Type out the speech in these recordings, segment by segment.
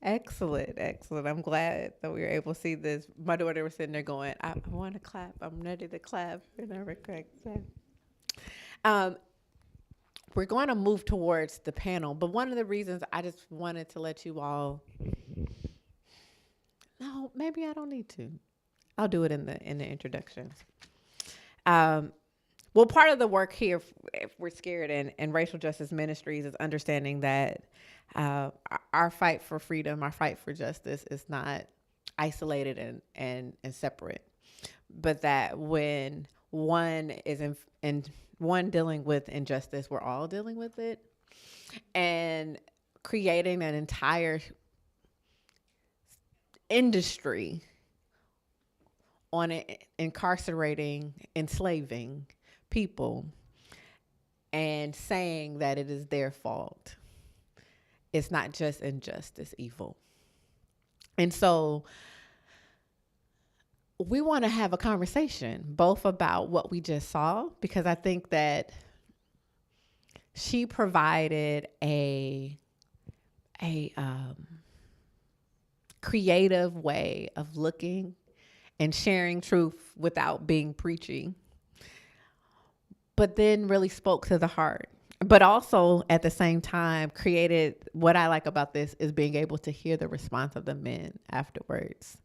Excellent, excellent. I'm glad that we were able to see this. My daughter was sitting there going, I want to clap. I'm ready to clap. And I correct. Um, we're going to move towards the panel, but one of the reasons I just wanted to let you all, no, maybe I don't need to. I'll do it in the introductions. Um, well, part of the work here, if we're scared in racial justice ministries, is understanding that our fight for freedom, our fight for justice, is not isolated and separate, but that when one is in one dealing with injustice, we're all dealing with it, and creating an entire industry on it, incarcerating, enslaving people, and saying that it is their fault. It's not just injustice, evil. And so we want to have a conversation both about what we just saw, because I think that she provided a creative way of looking and sharing truth without being preachy, but then really spoke to the heart. But also at the same time created, what I like about this is being able to hear the response of the men afterwards.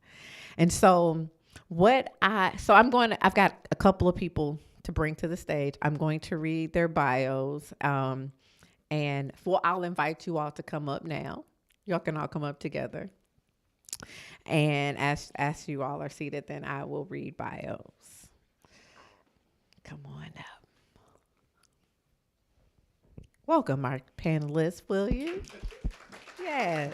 And so I've got a couple of people to bring to the stage. I'm going to read their bios. I'll invite you all to come up now. Y'all can all come up together. And as you all are seated, then I will read bios. Come on up. Welcome, our panelists, will you? Yes.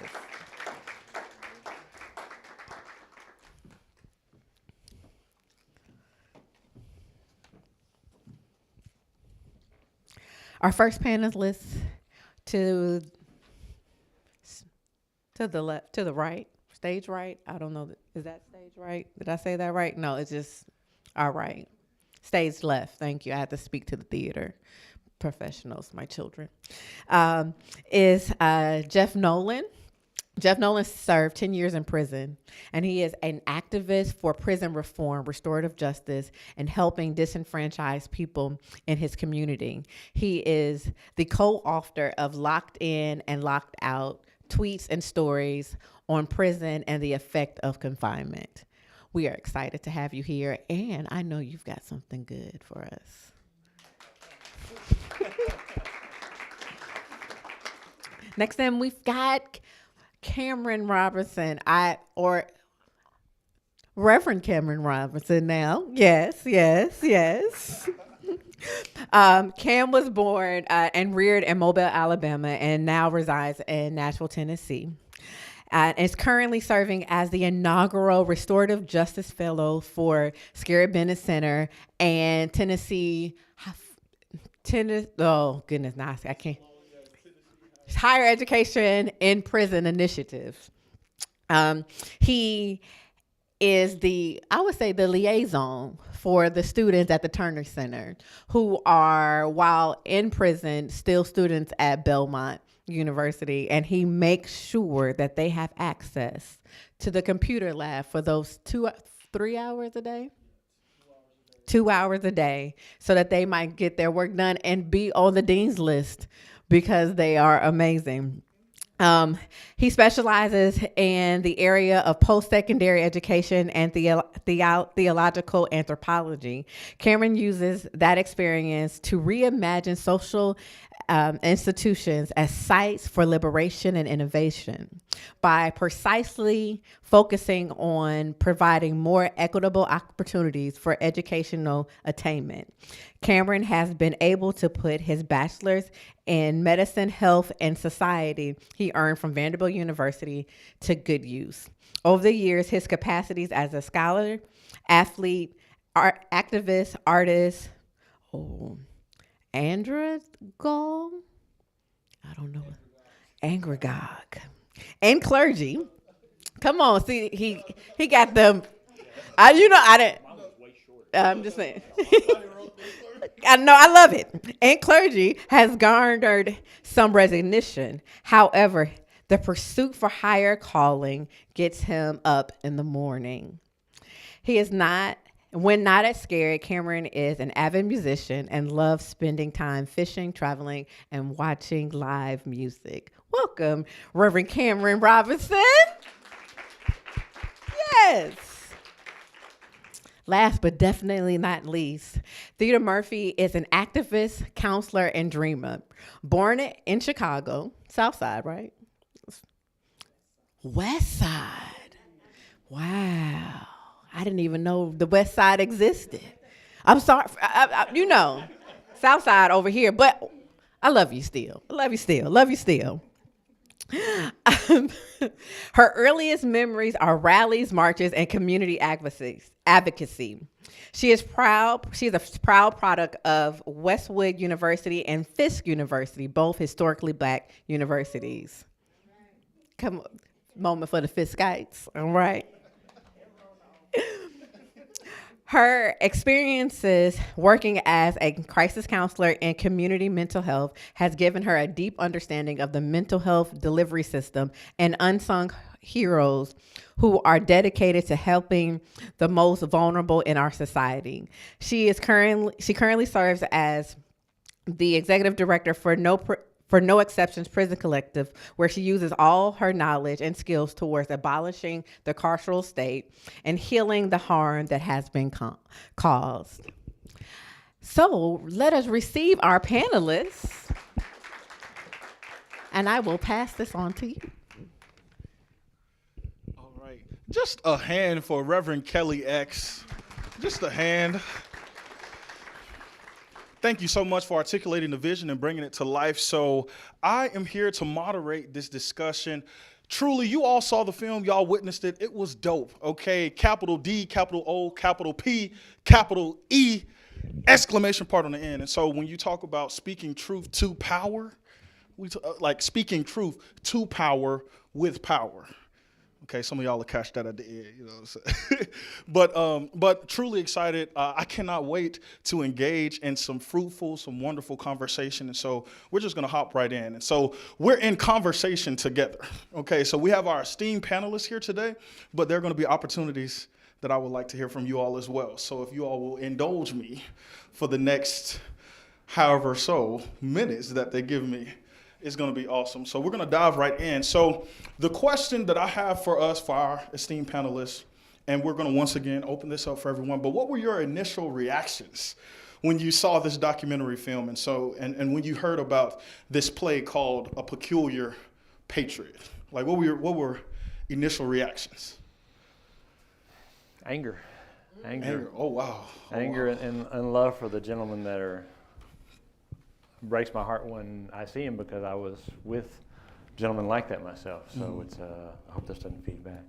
Our first panelist to the left, to the right, stage right. I don't know. Is that stage right? Did I say that right? No, it's just all right. Stage left. Thank you. I had to speak to the theater professionals, my children. Is Jeff Nolan. Jeff Nolan served 10 years in prison, and he is an activist for prison reform, restorative justice, and helping disenfranchised people in his community. He is the co-author of Locked In and Locked Out, Tweets and Stories on Prison and the Effect of Confinement. We are excited to have you here, and I know you've got something good for us. Next then, we've got Cameron Robertson, or Reverend Cameron Robertson now. Yes. Cam was born and reared in Mobile, Alabama, and now resides in Nashville, Tennessee. And is currently serving as the inaugural Restorative Justice Fellow for Scarritt Bennett Center and Tennessee. Oh goodness, now I can't. Higher Education in Prison Initiative. He is the liaison for the students at the Turner Center who are, while in prison, still students at Belmont University, and he makes sure that they have access to the computer lab for those 3 hours a day. 2 hours a day, so that they might get their work done and be on the dean's list, because they are amazing. He specializes in the area of post-secondary education and theological anthropology. Cameron uses that experience to reimagine social institutions as sites for liberation and innovation by precisely focusing on providing more equitable opportunities for educational attainment. Cameron has been able to put his bachelor's in medicine, health, and society he earned from Vanderbilt University to good use. Over the years, his capacities as a scholar, athlete, activist, artist, andragog, I don't know, andragog, and clergy. Come on, see, he got them. I didn't. I'm just saying. I know, I love it. And clergy has garnered some recognition. However, The pursuit for higher calling gets him up in the morning. When not at Scarritt, Cameron is an avid musician and loves spending time fishing, traveling, and watching live music. Welcome, Reverend Cameron Robinson. Yes. Last but definitely not least, Theeda Murphy is an activist, counselor, and dreamer. Born in Chicago, South Side, right? West Side. Wow. I didn't even know the West Side existed. I'm sorry, South Side over here, but I love you still. I love you still. Love you still. Her earliest memories are rallies, marches, and community advocacy. She is a proud product of Westwood University and Fisk University, both historically Black universities. Come on, moment for the Fiskites, all right? Her experiences working as a crisis counselor in community mental health has given her a deep understanding of the mental health delivery system and unsung heroes who are dedicated to helping the most vulnerable in our society. She currently serves as the executive director for No Exceptions Prison Collective, where she uses all her knowledge and skills towards abolishing the carceral state and healing the harm that has been caused. So let us receive our panelists, and I will pass this on to you. All right. Just a hand for Reverend Kelly X. Just a hand. Thank you so much for articulating the vision and bringing it to life. So I am here to moderate this discussion. Truly, you all saw the film, y'all witnessed it. It was dope, okay? Capital D, capital O, capital P, capital E, exclamation part on the end. And so when you talk about speaking truth to power, speaking truth to power with power. Okay, some of y'all will catch that at the end, you know. So but truly excited. I cannot wait to engage in some fruitful, some wonderful conversation. And so we're just gonna hop right in. And so we're in conversation together. Okay, so we have our esteemed panelists here today, but there are gonna be opportunities that I would like to hear from you all as well. So if you all will indulge me for the next however so minutes that they give me, is going to be awesome. So we're going to dive right in. So the question that I have for us, for our esteemed panelists, and we're going to once again open this up for everyone, but what were your initial reactions when you saw this documentary film and when you heard about this play called A Peculiar Patriot? Like, what were initial reactions? Anger. Oh, wow. Anger and love for the gentlemen that are breaks my heart when I see him, because I was with gentlemen like that myself. So it's I hope this doesn't feed back,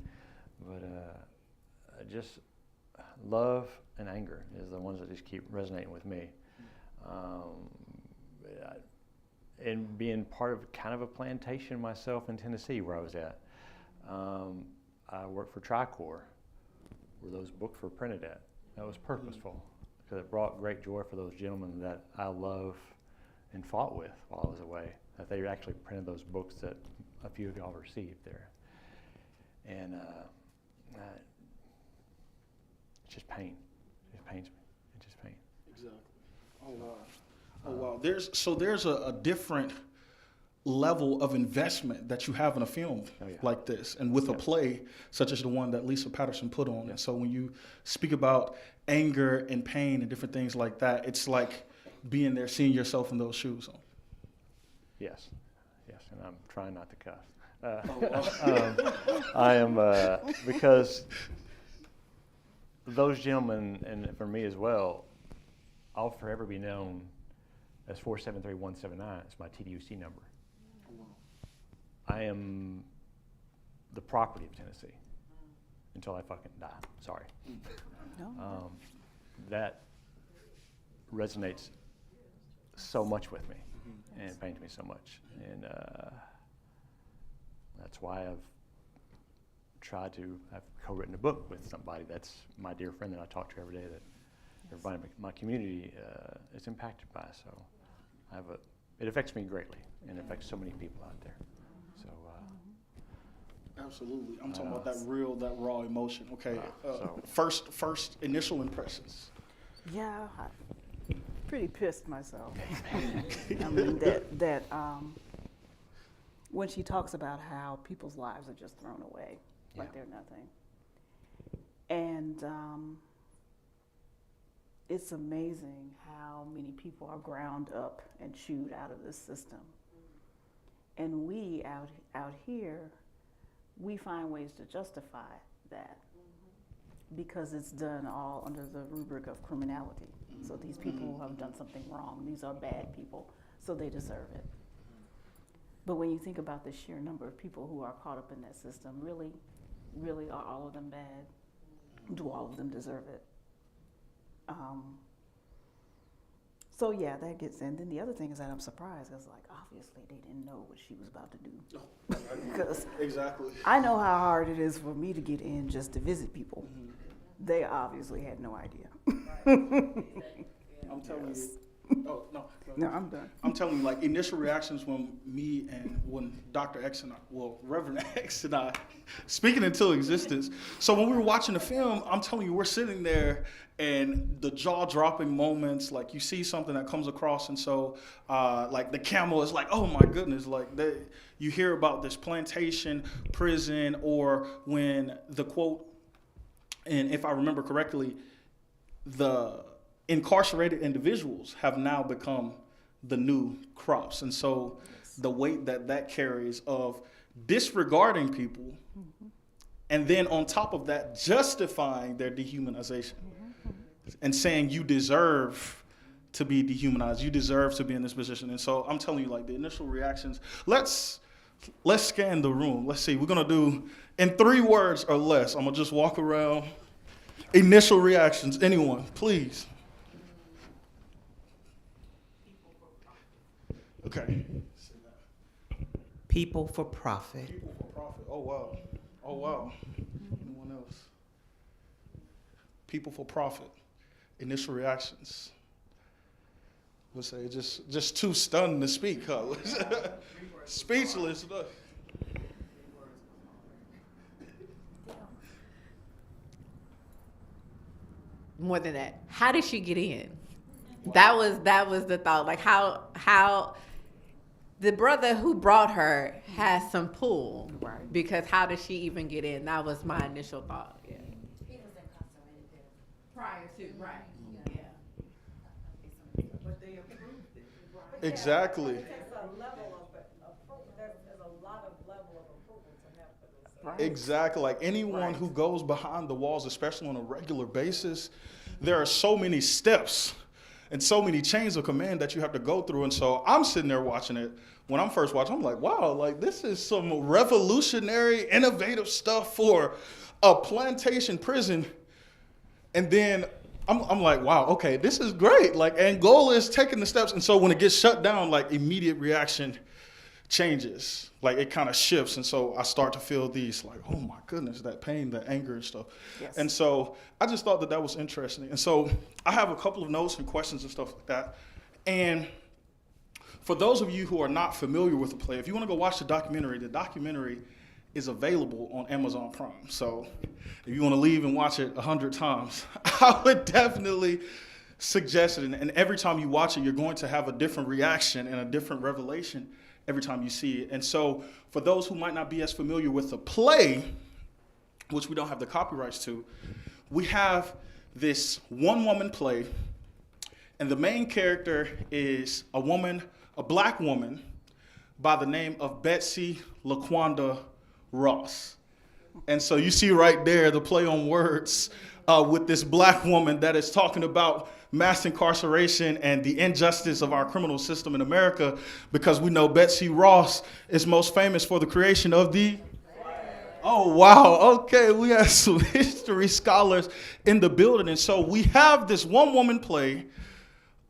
but just love and anger is the ones that just keep resonating with me. And being part of kind of a plantation myself in Tennessee where I was at, I worked for Tricor, where those books were printed at. That was purposeful because it brought great joy for those gentlemen that I love and fought with while I was away, that they actually printed those books that a few of y'all received there. And it's just pain. It just pains me. It's just pain. Exactly. Oh, wow. Oh, wow. There's a different level of investment that you have in a film like this, and with a play such as the one that Liza Peterson put on. And so when you speak about anger and pain and different things like that, it's like being there, seeing yourself in those shoes. Yes, and I'm trying not to cuss. I am, because those gentlemen, and for me as well, I'll forever be known as 473179. It's my TDUC number. I am the property of Tennessee until I fucking die. Sorry. No. That resonates so much with me and pains me so much. And that's why I've tried to have co-written a book with somebody that's my dear friend that I talk to every day, that everybody in my community is impacted by. So it affects me greatly, and it affects so many people out there. So Absolutely. I'm talking about that real, that raw emotion. Okay. So- First initial impressions. Yeah, I'm pretty pissed myself. I mean, when she talks about how people's lives are just thrown away, like they're nothing. And it's amazing how many people are ground up and chewed out of this system. And we out here, we find ways to justify that because it's done all under the rubric of criminality. So these people have done something wrong. These are bad people, so they deserve it. But when you think about the sheer number of people who are caught up in that system, really are all of them bad? Do all of them deserve it? So yeah, that gets in. Then the other thing is that I'm surprised because, like, obviously they didn't know what she was about to do. Because Exactly. I know how hard it is for me to get in just to visit people. They obviously had no idea. I'm telling you. Oh, no. No, I'm done. I'm telling you, like, initial reactions when Dr. X and I, Reverend X and I, speaking into existence. So when we were watching the film, I'm telling you, we're sitting there and the jaw-dropping moments, like you see something that comes across, and so like the camel is like, oh my goodness, like you hear about this plantation prison, or when the quote, and if I remember correctly, the incarcerated individuals have now become the new crops. And so the weight that carries of disregarding people, and then on top of that, justifying their dehumanization and saying you deserve to be dehumanized, you deserve to be in this position. And so I'm telling you, like, the initial reactions, let's scan the room. Let's see, we're gonna do in 3 words or less. I'm gonna just walk around. Initial reactions, anyone, please. Okay. People for profit. People for profit. Oh, wow. Oh, wow. Anyone else? People for profit. Initial reactions. We'll say just too stunned to speak, huh? Speechless. More than that, how did she get in? That was the thought. Like how the brother who brought her has some pull, Right. because how did she even get in? That was my initial thought. Yeah. He was incarcerated there. Prior to, right. Yeah. But they approved it. Exactly. It takes a level of approval. There's a lot of level of approval to have for this. Right. Exactly. Like anyone who goes behind the walls, especially on a regular basis, there are so many steps and so many chains of command that you have to go through. And so I'm sitting there watching it. When I'm first watching, I'm like, wow, like this is some revolutionary, innovative stuff for a plantation prison. And then I'm like, wow, okay, this is great. Like Angola is taking the steps. And so when it gets shut down, like immediate reaction changes. Like it kind of shifts. And so I start to feel these like, oh my goodness, that pain, that anger and stuff. Yes. And so I just thought that was interesting. And so I have a couple of notes and questions and stuff like that. And for those of you who are not familiar with the play, if you want to go watch the documentary is available on Amazon Prime. So if you want to leave and watch it 100 times, I would definitely suggest it. And every time you watch it, you're going to have a different reaction and a different revelation every time you see it. And so for those who might not be as familiar with the play, which we don't have the copyrights to, we have this one-woman play, and the main character is a woman, a black woman, by the name of Betsy LaQuanda Ross. And so you see right there the play on words with this black woman that is talking about mass incarceration and the injustice of our criminal system in America, because we know Betsy Ross is most famous for the creation of the... Oh, wow. Okay, we have some history scholars in the building. And so we have this one-woman play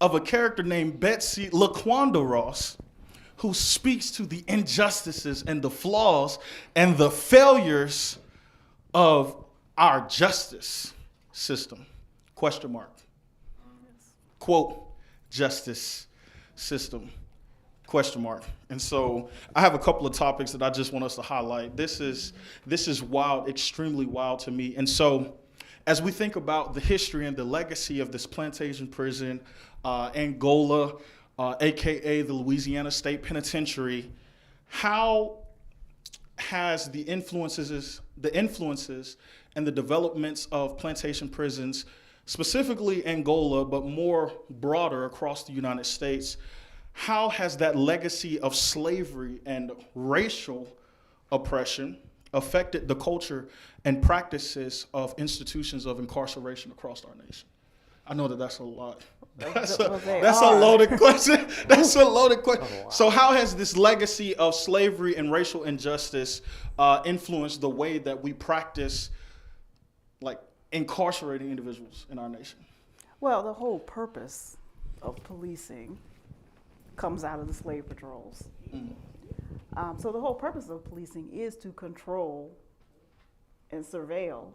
of a character named Betsy LaQuanda Ross, who speaks to the injustices and the flaws and the failures of our justice system. Question mark. Quote, justice system. Question mark. And so I have a couple of topics that I just want us to highlight. This is wild, extremely wild to me. And so as we think about the history and the legacy of this Plantation Prison, Angola, AKA the Louisiana State Penitentiary, how has the influences and the developments of plantation prisons, specifically Angola, but more broader across the United States, how has that legacy of slavery and racial oppression affected the culture and practices of institutions of incarceration across our nation? I know that that's a lot. That's a loaded question. That's a loaded question. So how has this legacy of slavery and racial injustice influenced the way that we practice, like, incarcerating individuals in our nation? Well, the whole purpose of policing comes out of the slave patrols. So the whole purpose of policing is to control and surveil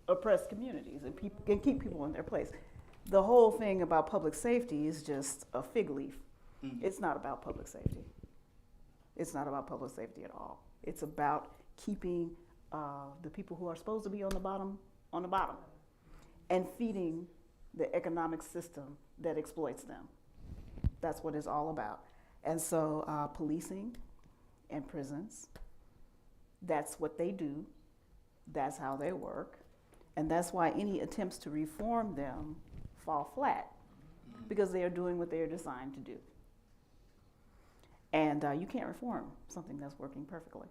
oppressed communities and keep people in their place. The whole thing about public safety is just a fig leaf. It's not about public safety. It's not about public safety at all. It's about keeping the people who are supposed to be on the bottom, and feeding the economic system that exploits them. That's what it's all about. And so policing and prisons, that's what they do. That's how they work. And that's why any attempts to reform them fall flat, because they are doing what they are designed to do. And you can't reform something that's working perfectly.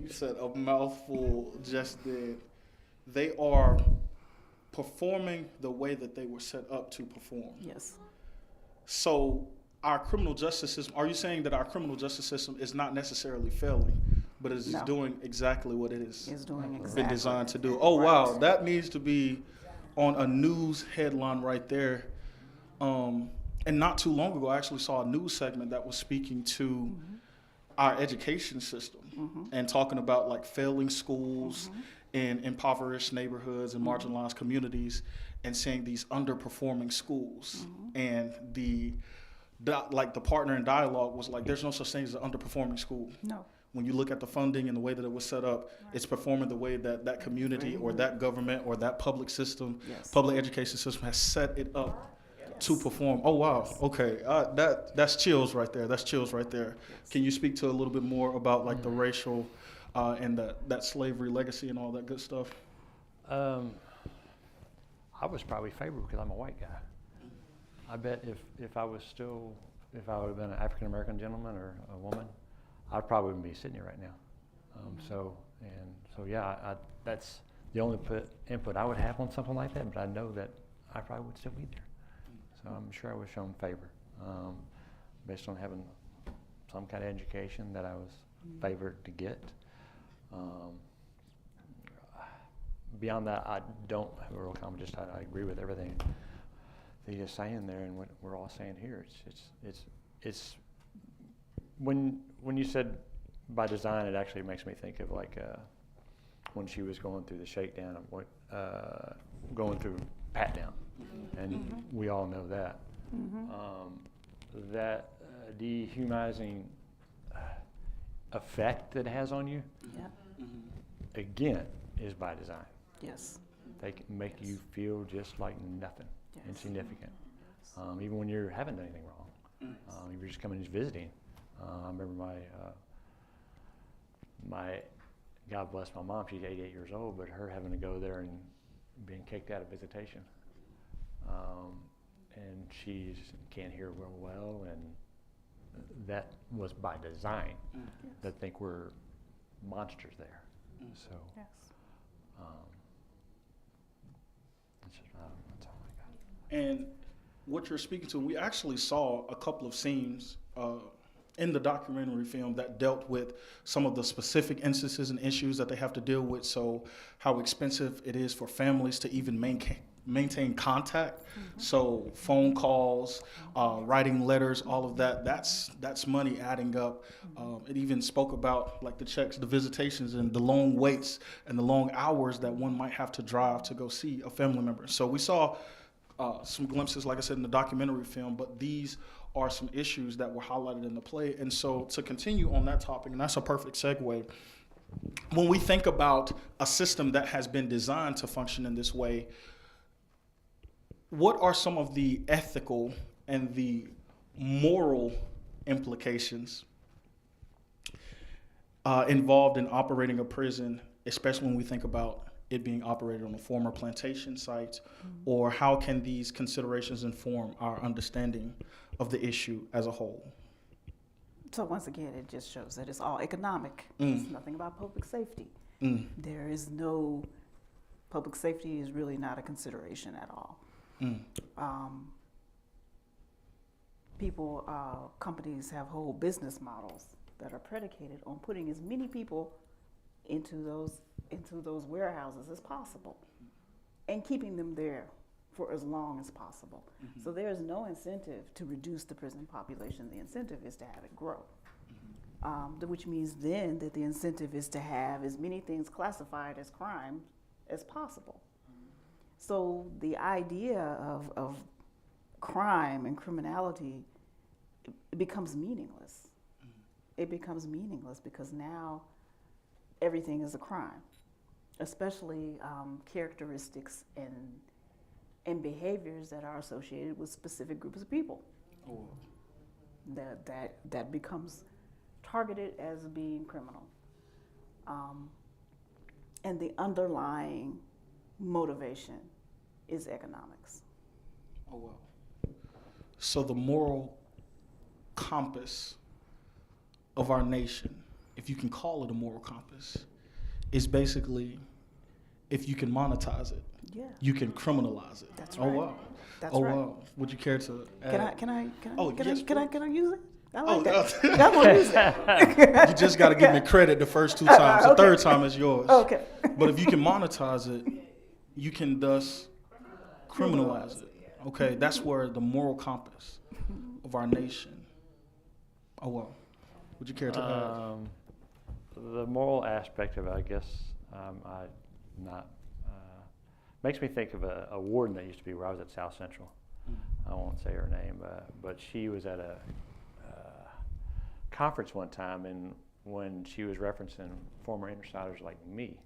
You said a mouthful just then. They are performing the way that they were set up to perform. Yes. So our criminal justice system, are you saying that our criminal justice system is not necessarily failing, but is No. doing exactly what it is Is doing been exactly. designed to do? Oh, wow. That needs to be on a news headline right there. And not too long ago, I actually saw a news segment that was speaking to our education system and talking about, like, failing schools in impoverished neighborhoods and marginalized communities, and saying these underperforming schools. And the partner in dialogue was like, there's no such thing as an underperforming school. No. When you look at the funding and the way that it was set up, it's performing the way that that community or that government or that public system, public education system has set it up to perform. Oh, wow. Okay. That's chills right there. That's chills right there. Can you speak to a little bit more about, like, the racial and that slavery legacy and all that good stuff? I was probably favored because I'm a white guy. I bet if I would have been an African American gentleman or a woman, I probably wouldn't be sitting here right now. So yeah, that's the only input I would have on something like that. But I know that I probably would still be there. So I'm sure I was shown favor based on having some kind of education that I was favored to get. Beyond that, I don't have a real comment. Just I agree with everything Theeda's saying there, and what we're all saying here. It's when you said by design, it actually makes me think of, like, when she was going through the shakedown of going through pat down, and we all know that that dehumanizing effect that it has on you. Again, is by design. Yes. They can make you feel just like nothing, insignificant, even when you haven't done anything wrong. If you're just coming and just visiting. I remember my God bless my mom, she's 88 years old, but her having to go there and being kicked out of visitation. And she can't hear real well, and that was by design. They think we're monsters there. So that's all I got. And what you're speaking to, we actually saw a couple of scenes in the documentary film that dealt with some of the specific instances and issues that they have to deal with. So how expensive it is for families to even maintain contact. So phone calls, writing letters, all of that, that's money adding up. It even spoke about, like, the checks, the visitations, and the long waits and the long hours that one might have to drive to go see a family member. So we saw some glimpses, like I said, in the documentary film, but these are some issues that were highlighted in the play. And so to continue on that topic, and that's a perfect segue, when we think about a system that has been designed to function in this way, what are some of the ethical and the moral implications involved in operating a prison, especially when we think about it being operated on a former plantation site, or how can these considerations inform our understanding of the issue as a whole? So once again, it just shows that it's all economic. It's nothing about public safety. There is no, public safety is really not a consideration at all. Companies have whole business models that are predicated on putting as many people into those warehouses as possible and keeping them there for as long as possible. So there is no incentive to reduce the prison population. The incentive is to have it grow, which means then that the incentive is to have as many things classified as crime as possible. So the idea of crime and criminality, it becomes meaningless. It becomes meaningless because now everything is a crime, especially characteristics and behaviors that are associated with specific groups of people. That becomes targeted as being criminal. And the underlying motivation is economics. Oh, wow. So the moral compass of our nation, if you can call it a moral compass, is basically, if you can monetize it, you can criminalize it. That's right. right. Oh, wow. That's oh, right. wow. Would you care to add? Can I use it? I Oh, like that. I'm gonna use it. You just got to give me credit the first two times. The Okay. third time is yours. Okay. But if you can monetize it, you can thus criminalize it. Okay, that's where the moral compass of our nation. Oh, wow. Would you care to add? The moral aspect of it, I guess, makes me think of a warden that used to be where I was at South Central. I won't say her name, but she was at a conference one time, and when she was referencing former insiders like me,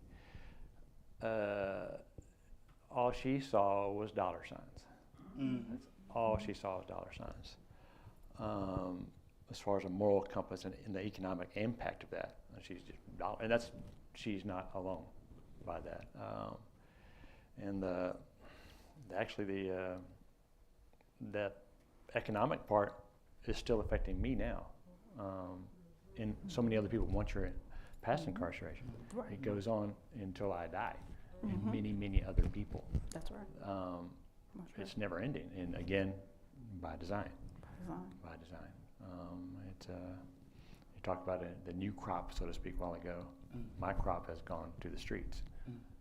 all she saw was dollar signs. That's all she saw was dollar signs. As far as a moral compass and the economic impact of that, she's not alone by that. And that economic part is still affecting me now, and so many other people. Once you're past incarceration, it goes on until I die, and many other people. That's right. It's never ending, and again, by design. By design. You talked about the new crop, so to speak, a while ago. My crop has gone to the streets.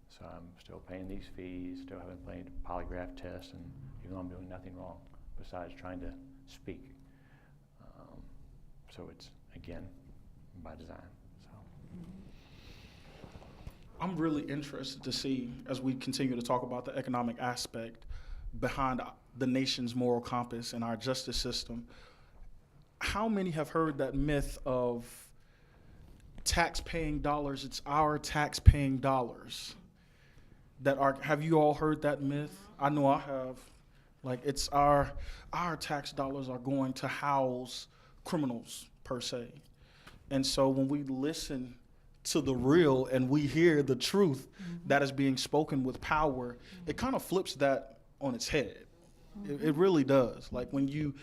So I'm still paying these fees, still haven't played polygraph tests, and even though I'm doing nothing wrong besides trying to speak. So it's, again, by design. So I'm really interested to see, as we continue to talk about the economic aspect behind the nation's moral compass and our justice system, how many have heard that myth of tax-paying dollars? It's our tax-paying dollars that are. Have you all heard that myth? I know I have. Like, it's our tax dollars are going to house criminals per se. And so when we listen to the real and we hear the truth that is being spoken with power, it kind of flips that on its head. It really does. Like, when you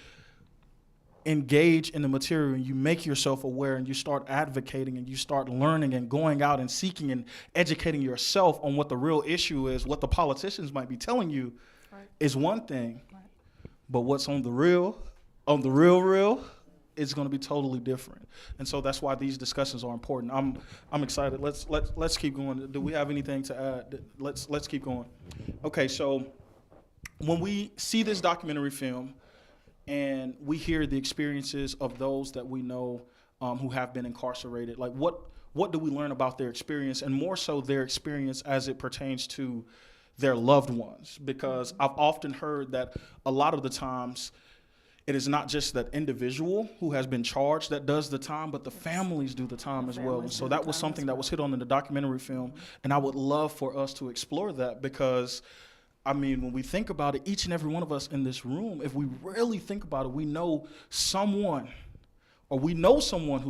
engage in the material and you make yourself aware and you start advocating and you start learning and going out and seeking and educating yourself on what the real issue is, what the politicians might be telling you is one thing, but what's on the real, it's going to be totally different. And so that's why these discussions are important. I'm excited. Let's keep going. Do we have anything to add? Let's keep going. Okay, so when we see this documentary film and we hear the experiences of those that we know who have been incarcerated, like what do we learn about their experience, and more so their experience as it pertains to their loved ones, because I've often heard that a lot of the times it is not just that individual who has been charged that does the time, but the families do the time as well. And so that was something that was hit on in the documentary film, and I would love for us to explore that, because I mean, when we think about it, each and every one of us in this room, if we really think about it, we know someone, or we know someone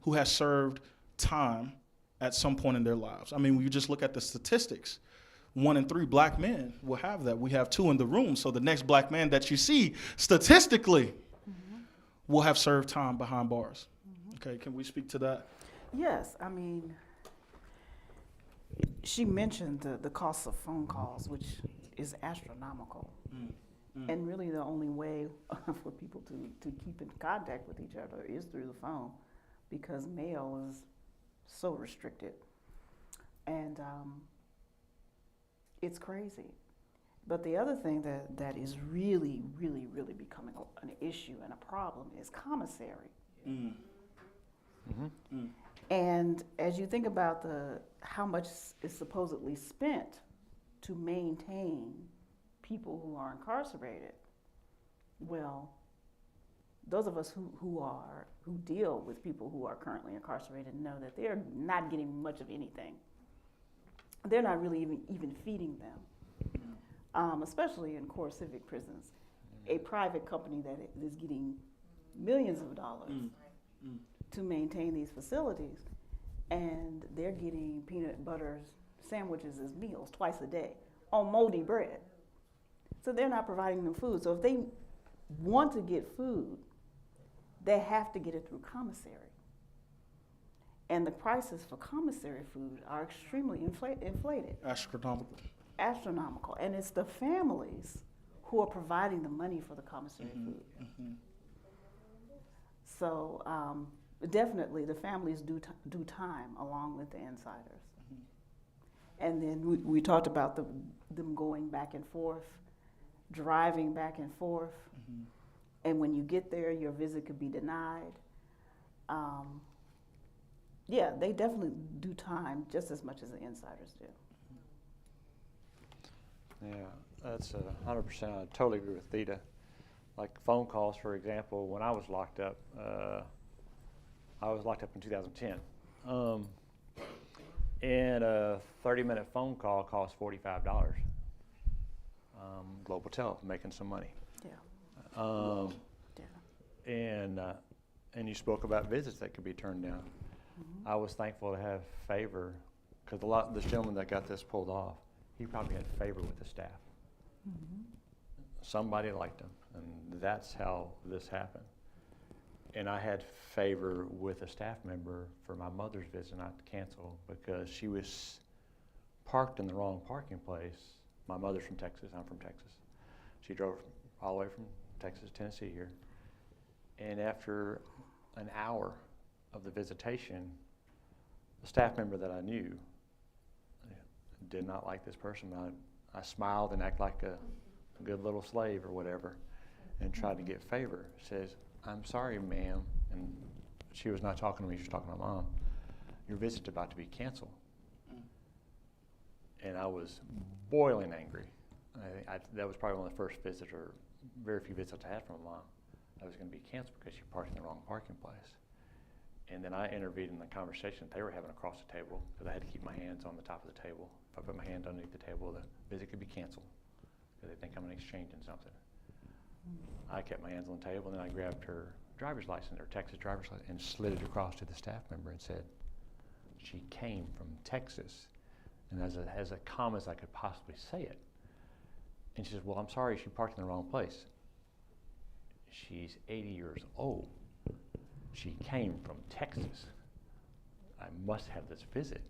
who has served time at some point in their lives. I mean, when you just look at the statistics, 1 in 3 black men will have that. We have 2 in the room, so the next black man that you see statistically will have served time behind bars. Okay, can we speak to that? Yes, I mean, she mentioned the cost of phone calls, which is astronomical. And really the only way for people to keep in contact with each other is through the phone, because mail is so restricted. And it's crazy. But the other thing that is really, really, really becoming an issue and a problem is commissary. And as you think about how much is supposedly spent to maintain people who are incarcerated, well, those of us who deal with people who are currently incarcerated know that they're not getting much of anything. They're not really even feeding them, especially in core civic prisons. A private company that is getting millions of dollars to maintain these facilities, and they're getting peanut butter sandwiches as meals twice a day on moldy bread. So they're not providing them food. So if they want to get food, they have to get it through commissary. And the prices for commissary food are extremely inflated. Astronomical. Astronomical. And it's the families who are providing the money for the commissary food. So definitely the families do time along with the insiders. And then we talked about them going back and forth, driving back and forth. And when you get there, your visit could be denied. Yeah, they definitely do time just as much as the insiders do. Yeah, that's 100%. I totally agree with Theeda. Like phone calls, for example, when I was locked up in 2010. And a 30-minute phone call cost $45. Global Tel, making some money. Yeah. And you spoke about visits that could be turned down. I was thankful to have favor, because this gentleman that got this pulled off, he probably had favor with the staff. Somebody liked him, and that's how this happened. And I had favor with a staff member for my mother's visit not to cancel, because she was parked in the wrong parking place. My mother's from Texas, I'm from Texas. She drove all the way from Texas to Tennessee here. And after an hour of the visitation, the staff member that I knew did not like this person. I smiled and acted like a good little slave or whatever, and tried to get favor. Says, "I'm sorry, ma'am," and she was not talking to me, she was talking to my mom. "Your visit's about to be canceled." And I was boiling angry. That was probably one of the first visits, or very few visits I had from my mom. I was going to be canceled because she parked in the wrong parking place. And then I intervened in the conversation that they were having across the table, because I had to keep my hands on the top of the table. If I put my hand underneath the table, the visit could be canceled, because they think I'm exchanging something. I kept my hands on the table, and then I grabbed her driver's license, her Texas driver's license, and slid it across to the staff member and said, "She came from Texas," and as calm as I could possibly say it. And she says, "Well, I'm sorry, she parked in the wrong place." She's 80 years old. She came from Texas. I must have this visit.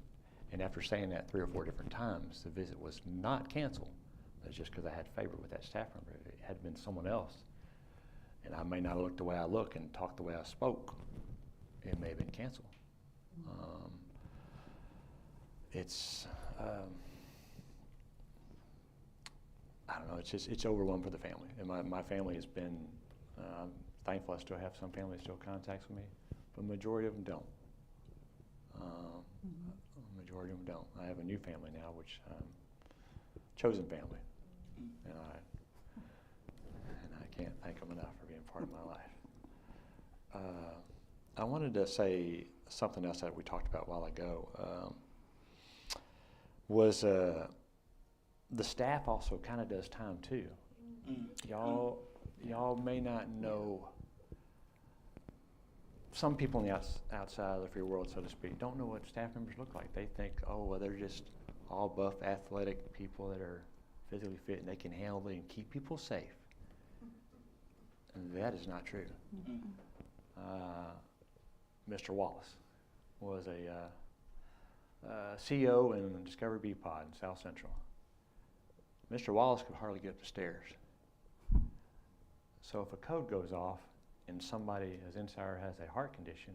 And after saying that 3 or 4 different times, the visit was not canceled. That's just because I had favor with that staff member. If it had been someone else, and I may not have looked the way I look and talked the way I spoke, it may have been canceled. I don't know, it's overwhelming for the family. And my family has been, thankful I still have some family that still contacts with me, but majority of them don't. Majority of them don't. I have a new family now, which chosen family, and I can't thank them enough for being part of my life. I wanted to say something else that we talked about a while ago. Was the staff also kind of does time too. Y'all may not know. Some people on the outside of the free world, so to speak, don't know what staff members look like. They think, oh, well, they're just all buff, athletic people that are physically fit and they can handle it and keep people safe. And that is not true. Mr. Wallace was a CEO in Discovery Bee Pod in South Central. Mr. Wallace could hardly get up the stairs. So if a code goes off and somebody as insider has a heart condition,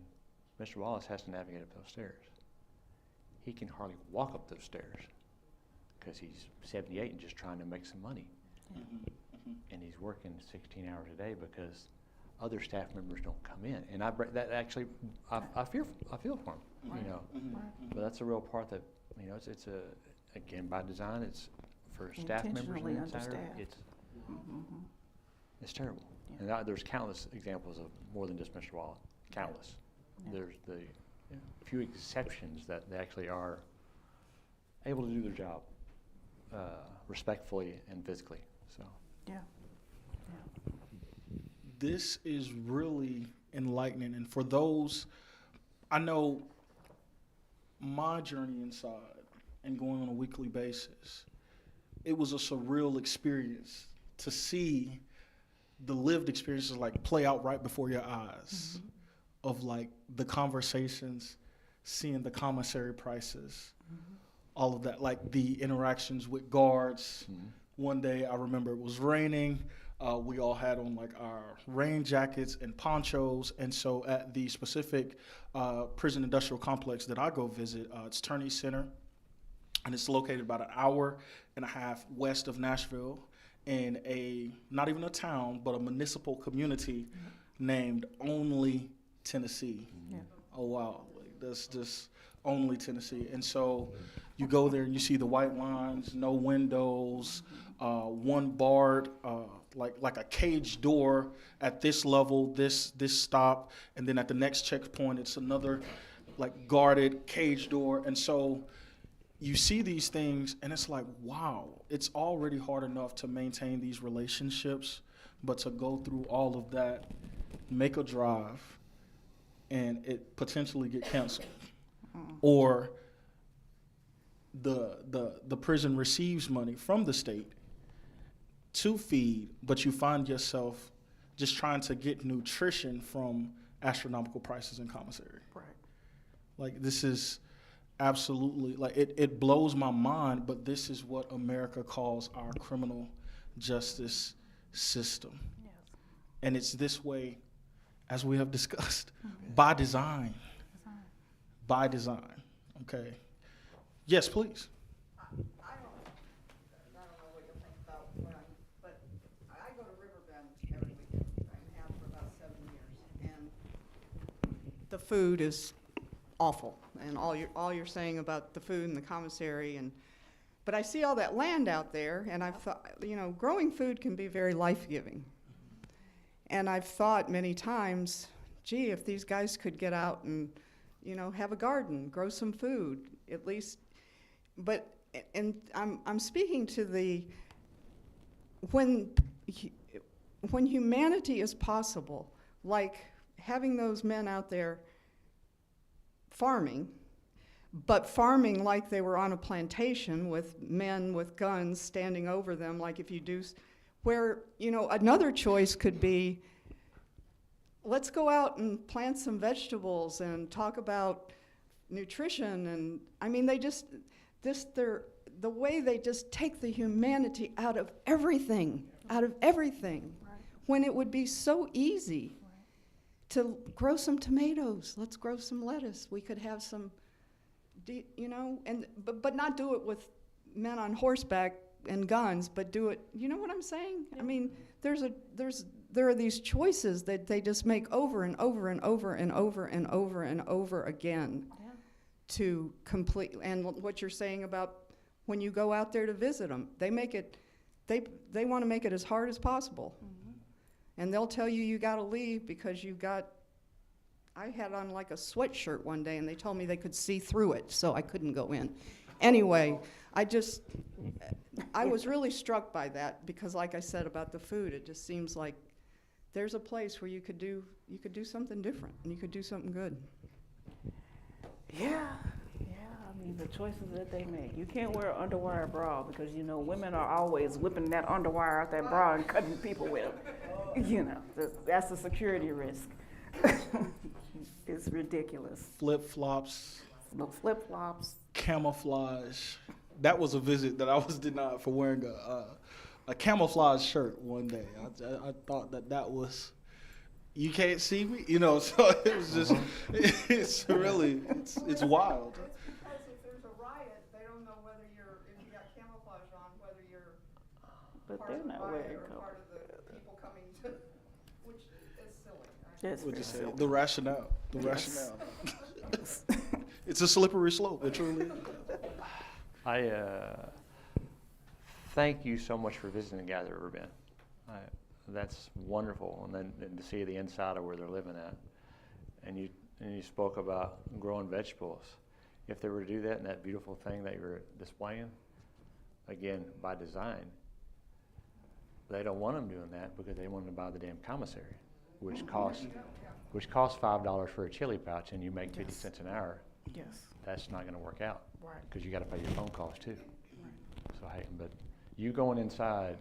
Mr. Wallace has to navigate up those stairs. He can hardly walk up those stairs because he's 78 and just trying to make some money. And he's working 16 hours a day because other staff members don't come in. And I feel for him, you know. But that's a real part that, you know, it's again, by design, it's for staff members and insider, it's terrible. And there's countless examples of more than just Mr. Wallace, countless. There's the few exceptions that they actually are able to do their job respectfully and physically. So. This is really enlightening. And for those, I know my journey inside and going on a weekly basis, it was a surreal experience to see the lived experiences like play out right before your eyes of like the conversations, seeing the commissary prices, all of that, like the interactions with guards. One day I remember it was raining. We all had on like our rain jackets and ponchos. And so at the specific prison industrial complex that I go visit, it's Turney Center, and it's located about an hour and a half west of Nashville in not even a town, but a municipal community named Only Tennessee. Oh, wow. Like, that's just Only Tennessee. And so you go there and you see the white lines, no windows, one barred, like a cage door at this level, this stop, and then at the next checkpoint, it's another like guarded cage door. And so you see these things and it's like, wow, it's already hard enough to maintain these relationships, but to go through all of that, make a drive, and it potentially get canceled. Or the prison receives money from the state to feed, but you find yourself just trying to get nutrition from astronomical prices in commissary. Right. Like, this is absolutely, like, it blows my mind, but this is what America calls our criminal justice system. Yes. And it's this way, as we have discussed, by design. By design. Okay. Yes, please. I don't know what you'll think about but I go to Riverbend every weekend. I have for about 7 years, and the food is awful. And all you're saying about the food and the commissary, but I see all that land out there, and I've thought, growing food can be very life-giving. And I've thought many times, gee, if these guys could get out and have a garden, grow some food, at least. And I'm speaking to when humanity is possible, like having those men out there farming, but farming like they were on a plantation with men with guns standing over them, like if you do, where, another choice could be, let's go out and plant some vegetables and talk about nutrition. And I mean, the way they just take the humanity out of everything, when it would be so easy to grow some tomatoes. Let's grow some lettuce. We could have some, but not do it with men on horseback and guns, but do it, you know what I'm saying? Yeah. I mean, there are these choices that they just make over and over and over and over and over and over again to complete. And what you're saying about when you go out there to visit them. They make it, they want to make it as hard as possible. And they'll tell you you got to leave because you got, I had on like a sweatshirt one day and they told me they could see through it, so I couldn't go in. Anyway, I was really struck by that because like I said about the food, it just seems like there's a place where you could do something different and you could do something good. Yeah, I mean, the choices that they make. You can't wear an underwire bra because, you know, women are always whipping that underwire out that bra and cutting people with it. You know, that's a security risk. It's ridiculous. Flip-flops, Flip-flops. camouflage. That was a visit that I was denied for wearing a camouflage shirt one day. I thought that was, you can't see me, you know, so it was just, it's really, it's wild. It's because if there's a riot, they don't know whether if you got camouflage on, whether you're But part they're of the not riot wearing or coat. part of the people coming to, which is silly. It's What'd you very say? silly. The rationale. The Yes. rationale. It's a slippery slope. It truly is. I thank you so much for visiting Gather River Bend. That's wonderful, and then to see the inside of where they're living at. And you spoke about growing vegetables. If they were to do that in that beautiful thing that you're displaying, again by design, they don't want them doing that because they want them to buy the damn commissary, which costs $5 for a chili pouch, and you make 50 cents an hour. Yes. That's not going to work out. Right. Because you got to pay your phone costs too. So hey, but you going inside,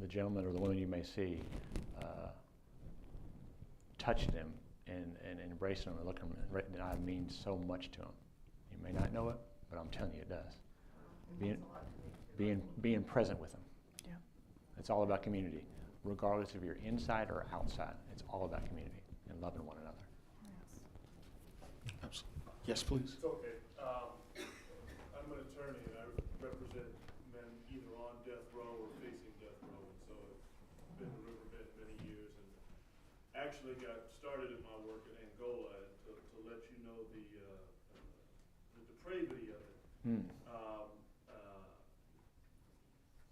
the gentleman or the woman you may see, touching them and embracing them and looking them in the eye means so much to them. You may not know it, but I'm telling you it does. Being present with them. Yeah. It's all about community, regardless if you're inside or outside. It's all about community and loving one another. Absolutely. Yes, please. It's okay. I'm an attorney and I represent men either on death row or facing death row. And so I've been to River Bend many years and actually got started in my work in Angola and to let you know the depravity of it.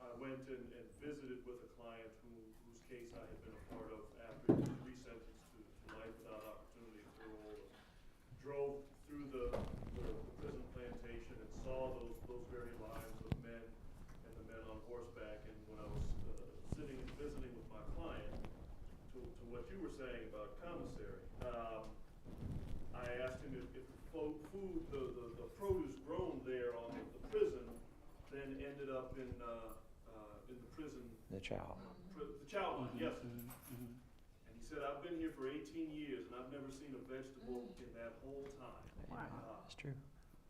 I went and visited with a client whose case I had been a part of after he was resentenced to life without opportunity of parole. Drove through the prison plantation and saw those very lines of men and the men on horseback. And when I was sitting and visiting with my client, to what you were saying about commissary, I asked him if the food, the produce grown there on the prison, then ended up in the prison. The chow. The chow line, yes. And he said, I've been here for 18 years and I've never seen a vegetable in that whole time. Wow. That's true.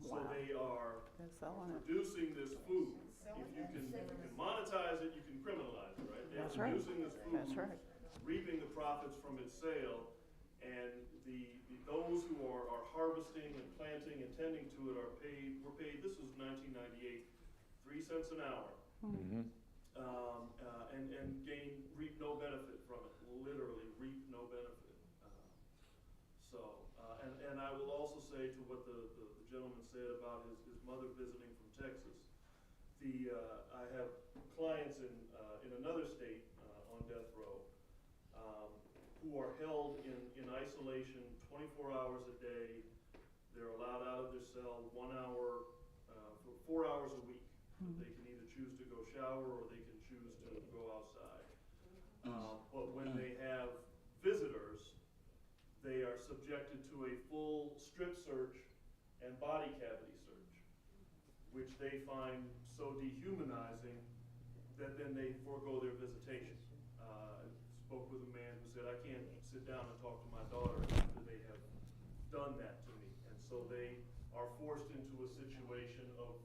So they are They're selling it. producing this food. If you can monetize it, you can criminalize it, right? They're That's right. producing this food, That's right. reaping the profits from its sale, and those who are harvesting and planting and tending to it were paid, this was 1998, 3 cents an hour. Mm-hmm. And reap no benefit from it, literally reap no benefit. And I will also say to what the gentleman said about his mother visiting from Texas, I have clients in another state on death row who are held in isolation 24 hours a day. They're allowed out of their cell 1 hour for 4 hours a week. They can either choose to go shower or they can choose to go outside. But when they have visitors, they are subjected to a full strip search and body cavity search, which they find so dehumanizing that then they forego their visitation. I spoke with a man who said, I can't sit down and talk to my daughter after they have done that to me. And so they are forced into a situation of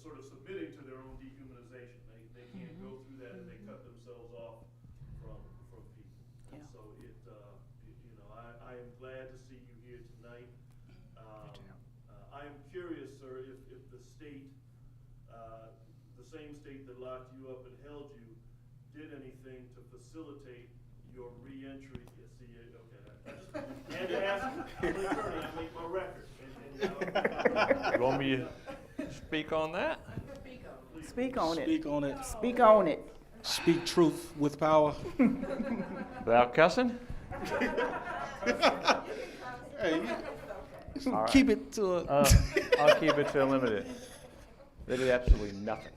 sort of submitting to their own dehumanization. They can't go through that and they cut themselves off from people. And so I am glad to see you here tonight. I am curious, sir, if the state, the same state that locked you up and held you, did anything to facilitate your re-entry. And to ask, I'm an attorney, I make my record. You want me to? speak on that. Speak on it. Speak on it. Speak on it. Speak truth with power. Without cussing? Hey, All right. keep it to a. I'll keep it to a limited. They did absolutely nothing.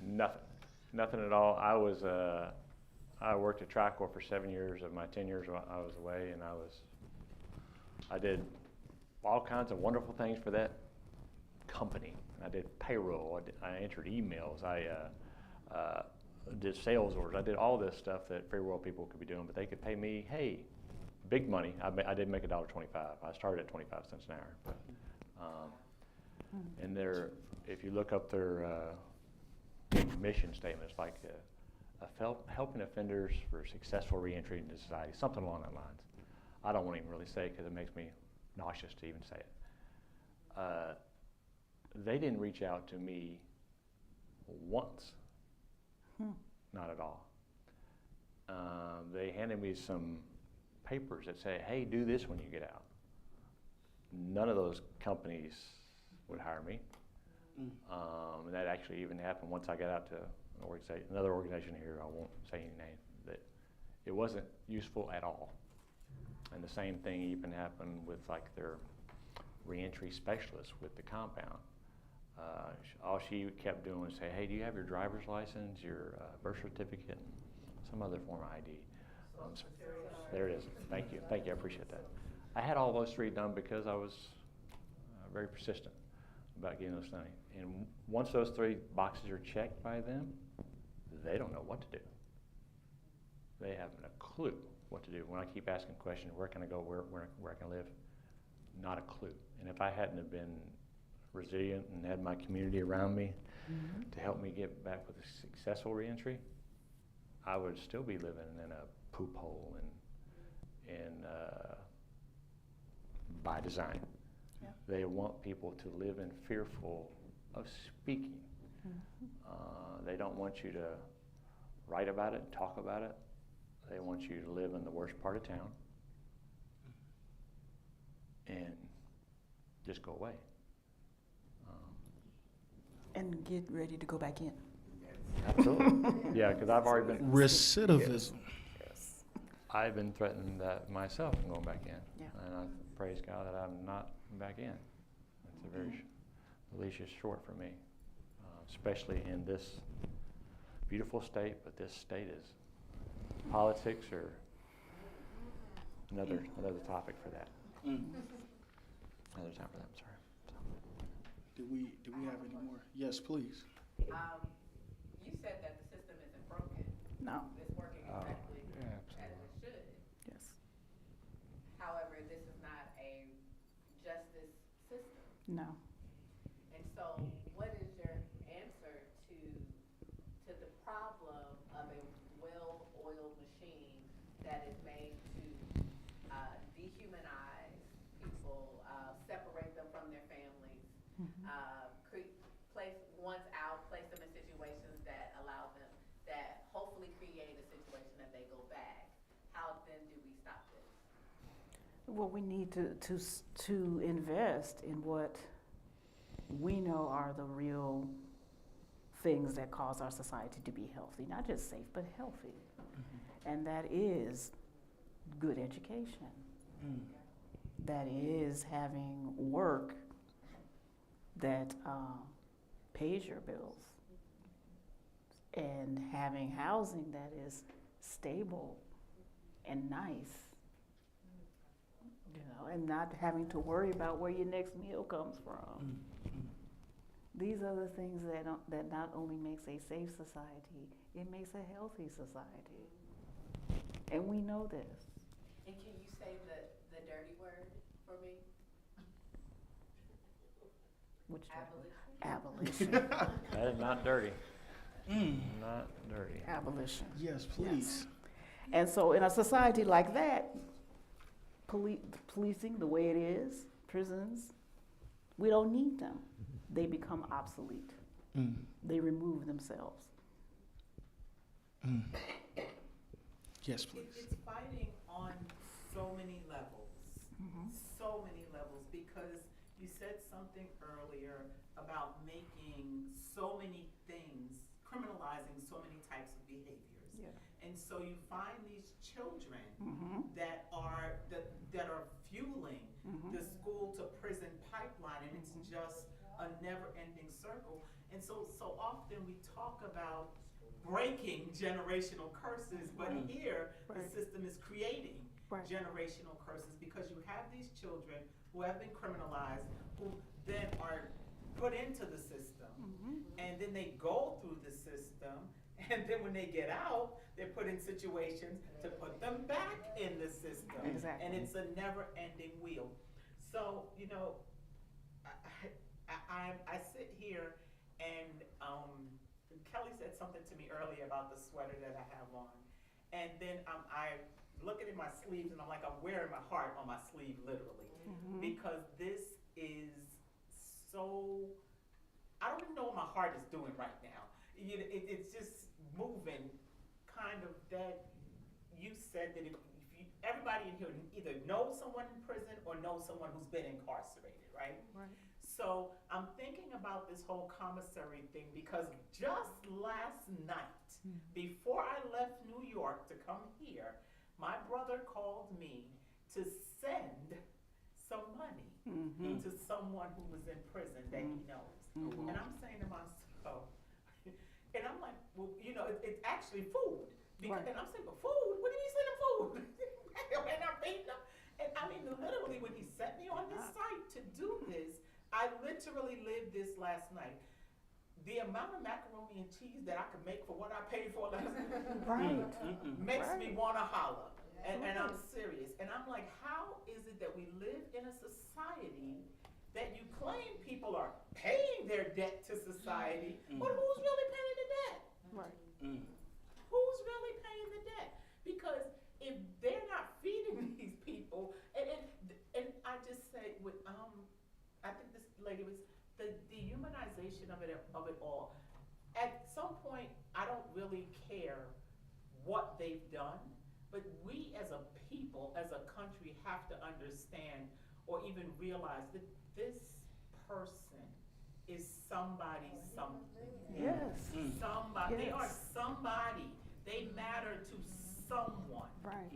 Nothing at all. I worked at Tricor for 7 years of my 10 years while I was away, and I did all kinds of wonderful things for that company. I did payroll, I answered emails, I did sales orders, I did all this stuff that free world people could be doing, but they could pay me, hey, big money. I did make $1.25. I started at 25 cents an hour. But, and if you look up their mission statement, it's like helping offenders for successful reentry into society, something along that lines. I don't want to even really say it because it makes me nauseous to even say it. They didn't reach out to me once, not at all. They handed me some papers that say, hey, do this when you get out. None of those companies would hire me. And that actually even happened once I got out to another organization here, I won't say any name, that it wasn't useful at all. And the same thing even happened with like their reentry specialist with the compound. All she kept doing was say, hey, do you have your driver's license, your birth certificate, some other form of ID? There it is. Thank you. I appreciate that. I had all those three done because I was very persistent about getting those done. And once those three boxes are checked by them, they don't know what to do. They haven't a clue what to do. When I keep asking questions, where can I go, where can I live? Not a clue. And if I hadn't have been resilient and had my community around me to help me get back with a successful reentry, I would still be living in a poop hole and by design. Yeah. They want people to live in fearful of speaking. They don't want you to write about it, talk about it. They want you to live in the worst part of town and just go away. And get ready to go back in. Absolutely. Yeah, because I've already been. Recidivism. Yes. I've been threatened that myself from going back in. Yeah. And I praise God that I'm not back in. It's a very, the leash is short for me, especially in this beautiful state, but this state is, politics or another topic for that. Another time for that, I'm sorry. Do we have any more? Yes, please. You said that the system isn't broken. No. It's working exactly as it should. Yes. However, this is not a justice system. No. And so what is your answer to the problem of a well-oiled machine that is made to dehumanize people, separate them from their families, place them in situations that allow them, that hopefully create a situation that they go back? How then do we stop this? Well, we need to invest in what we know are the real things that cause our society to be healthy, not just safe, but healthy. And that is good education. That is having work that pays your bills, and having housing that is stable and nice, you know, and not having to worry about where your next meal comes from. These are the things that not only makes a safe society, it makes a healthy society. And we know this. And can you say the dirty word for me? Which Abolition. abolition. That is not dirty. Not dirty. Abolition. Yes, please. And so in a society like that, policing the way it is, prisons, we don't need them. They become obsolete. They remove themselves. Yes, please. It's fighting on so many levels, because You said something earlier about making so many things, criminalizing so many types of behaviors. Yeah. And so you find these children that are fueling the school to prison pipeline, and it's just a never-ending circle. And so often we talk about breaking generational curses, but here the system is creating generational curses, because you have these children who have been criminalized, who then are put into the system, and then they go through the system, and then when they get out, they're put in situations to put them back in the system. Exactly. And it's a never-ending wheel. So, you know, I sit here, and Kelly said something to me earlier about the sweater that I have on, and then I looking at my sleeves, and I'm like, I'm wearing my heart on my sleeve, literally, because this is so, I don't even know what my heart is doing right now. It's just moving, kind of, that you said that if everybody in here either knows someone in prison or knows someone who's been incarcerated, right? Right. So I'm thinking about this whole commissary thing, because just last night, before I left New York to come here, my brother called me to send some money to someone who was in prison that he knows. And I'm saying to myself, and I'm like, well, you know, it's actually food. Because, and I'm saying, but food? What do you mean send him food? And I'm feeding him. And I mean, literally, when he set me on this site to do this, I literally lived this last night. The amount of macaroni and cheese that I could make for what I paid for last night makes me want to holler. And I'm serious. And I'm like, how is it that we live in a society that you claim people are paying their debt to society, but who's really paying the debt? Right. Who's really paying the debt? Because if they're not feeding these people, and I just say with I think this lady was the dehumanization of it all. At some point, I don't really care what they've done, but we as a people, as a country, have to understand or even realize that this person is somebody something. Yes. Somebody. They are Yes. somebody. They matter to someone. Right.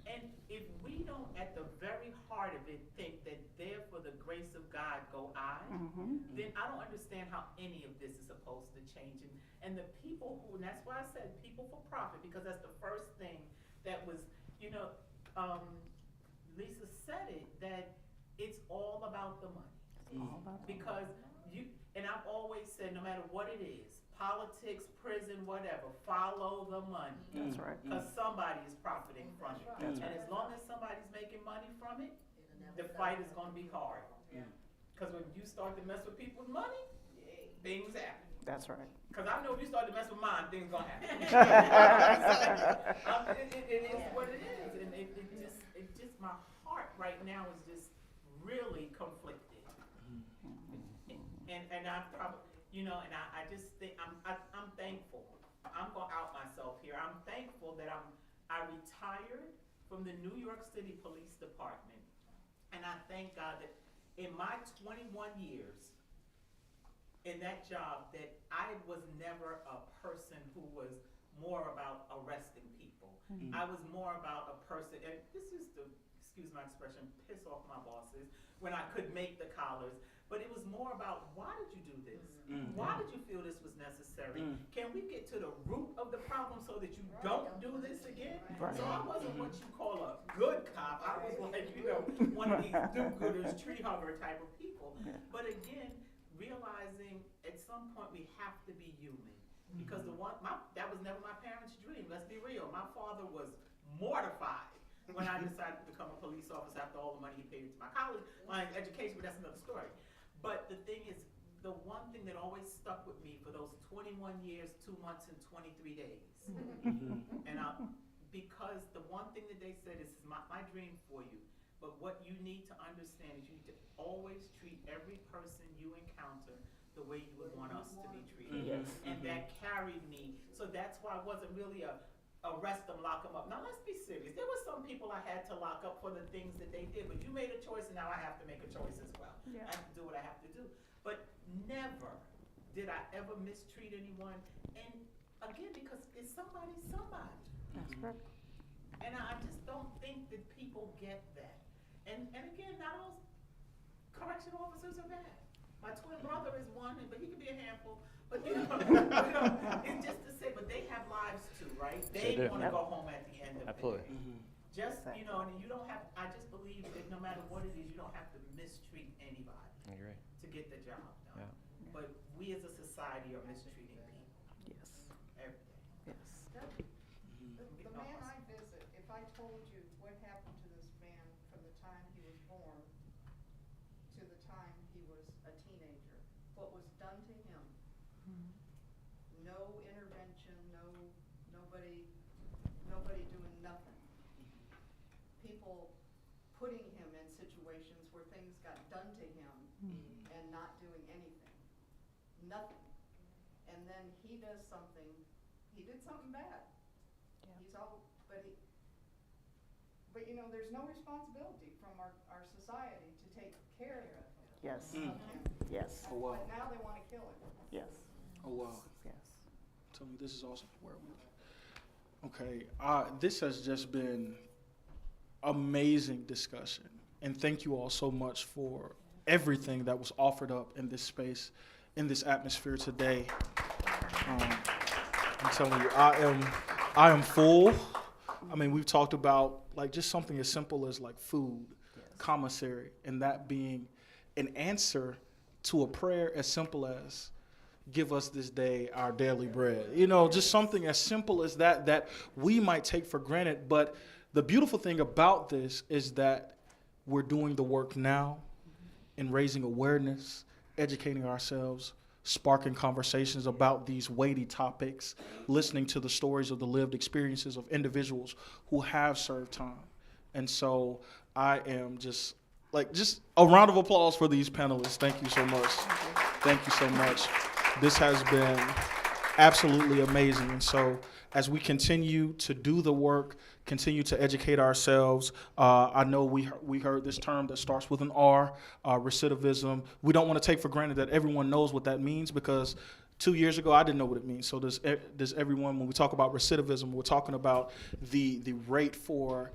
And if we don't, at the very heart of it, think that there for the grace of God go I, then I don't understand how any of this is supposed to change. And the people who, and that's why I said people for profit, because that's the first thing that was, you know, Lisa said it, that it's all about the money. It's all about the Because you, and I've always said, no matter what it is, politics, prison, whatever, follow the money. That's right. Because somebody is profiting from it. That's And as long as somebody's making money from it, the fight is going to be hard. Because when you start to mess with people's money, things happen. That's right. Because I know if you start to mess with mine, things going to happen. It is what it is. And it just, my heart right now is just really conflicted. And I'm probably, you know, and I just think, I'm thankful. I'm going to out myself here. I'm thankful that I retired from the New York City Police Department. And I thank God that in my 21 years in that job, that I was never a person who was more about arresting people. I was more about a person, and this is to, excuse my expression, piss off my bosses when I could make the collars. But it was more about, why did you do this? Why did you feel this was necessary? Can we get to the root of the problem so that you don't do this again? Right. So I wasn't what you call a good cop. I was like, you know, one of these do-gooders, tree hugger type of people. But again, realizing at some point we have to be human. Because that was never my parents' dream. Let's be real. My father was mortified when I decided to become a police officer after all the money he paid to my college, my education, but that's another story. But the thing is, the one thing that always stuck with me for those 21 years, 2 months, and 23 days, and because the one thing that they said is my dream for you, but what you need to understand is you need to always treat every person you encounter the way you would want us to be treated. And that carried me. So that's why I wasn't really arrest them, lock them up. Now let's be serious. There were some people I had to lock up for the things that they did, but you made a choice and now I have to make a choice as well. Yeah. I have to do what I have to do. But never did I ever mistreat anyone. And again, because it's somebody. That's right. And I just don't think that people get that. And again, not all correctional officers are bad. My twin brother is one, but he can be a handful. But it's just to say, but they have lives too, right? They do. want to go home at the end of Absolutely. the day. Just, and you don't have, I just believe that no matter what it is, you don't have to mistreat anybody I agree. to get the job done. Yeah. But we as a society are mistreating people Yes. every day. Yes. The man I visit, if I told you what happened to this man from the time he was born to the time he was a teenager, what was done to him, no intervention, nobody doing nothing. People putting him in situations where things got done to him and not doing anything. Nothing. And then he does something, he did something bad. Yeah. He's all, but there's no responsibility from our society to take care of him. Yes. Of him. Yes. Oh, wow. But now they want to kill him. Yes. Oh, wow. Yes. Tell me, this is awesome. Where are we? Okay, this has just been amazing discussion, and thank you all so much for everything that was offered up in this space, in this atmosphere today. I'm telling you, I am full. I mean, we've talked about like just something as simple as like food, commissary, and that being an answer to a prayer as simple as give us this day our daily bread. Just something as simple as that we might take for granted. But the beautiful thing about this is that we're doing the work now in raising awareness, educating ourselves, sparking conversations about these weighty topics, listening to the stories of the lived experiences of individuals who have served time. And so I am just a round of applause for these panelists. Thank you so much. Thank you so much. This has been absolutely amazing. And so as we continue to do the work, continue to educate ourselves, I know we heard this term that starts with an R, recidivism. We don't want to take for granted that everyone knows what that means, because 2 years ago I didn't know what it means. So does everyone, when we talk about recidivism, we're talking about the rate for